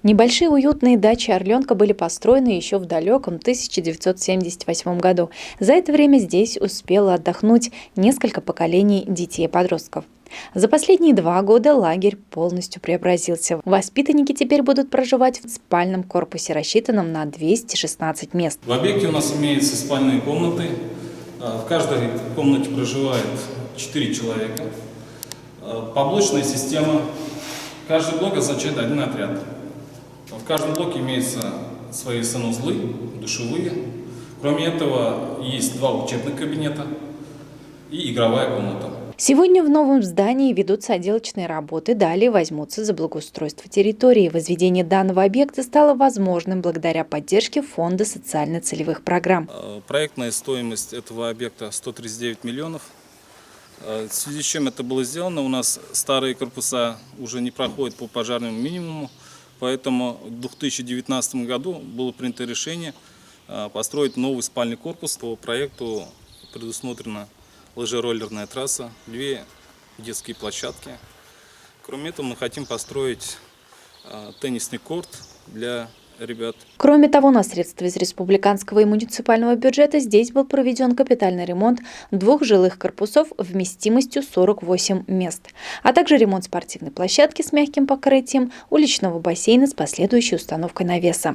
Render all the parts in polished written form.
Небольшие уютные дачи «Орленка» были построены еще в далеком 1978 году. За это время здесь успело отдохнуть несколько поколений детей и подростков. За последние 2 года лагерь полностью преобразился. Воспитанники теперь будут проживать в спальном корпусе, рассчитанном на 216 мест. В объекте у нас имеются спальные комнаты. В каждой комнате проживает 4 человека. Поблочная система. Каждый блок означает один отряд. В каждом блоке имеются свои санузлы, душевые. Кроме этого, есть 2 учебных кабинета и игровая комната. Сегодня в новом здании ведутся отделочные работы, далее возьмутся за благоустройство территории. Возведение данного объекта стало возможным благодаря поддержке Фонда социально-целевых программ. Проектная стоимость этого объекта 139 миллионов. В связи с чем это было сделано, у нас старые корпуса уже не проходят по пожарному минимуму, поэтому в 2019 году было принято решение построить новый спальный корпус. По проекту предусмотрена лыжероллерная трасса, 2 детские площадки. Кроме этого, мы хотим построить теннисный корт для ребят. Кроме того, на средства из республиканского и муниципального бюджета здесь был проведен капитальный ремонт 2 жилых корпусов вместимостью 48 мест, а также ремонт спортивной площадки с мягким покрытием, уличного бассейна с последующей установкой навеса.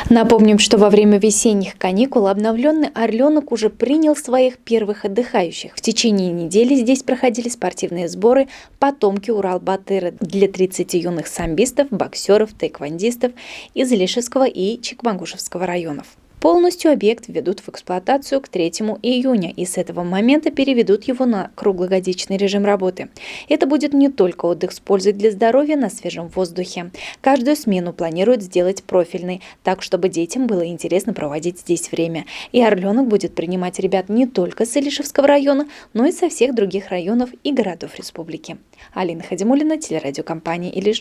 Напомним, что во время весенних каникул обновленный «Орленок» уже принял своих первых отдыхающих. В течение недели здесь проходили спортивные сборы «Потомки Урал-Батыра» для 30 юных самбистов, боксеров, тайквондистов из Лишевского и Чекмагушевского районов. Полностью объект введут в эксплуатацию к 3 июня и с этого момента переведут его на круглогодичный режим работы. Это будет не только отдых с пользой для здоровья на свежем воздухе. Каждую смену планируют сделать профильной, так чтобы детям было интересно проводить здесь время. И «Орленок» будет принимать ребят не только с Илишевского района, но и со всех других районов и городов республики. Алина Хадимуллина, телерадиокомпания «Илиш».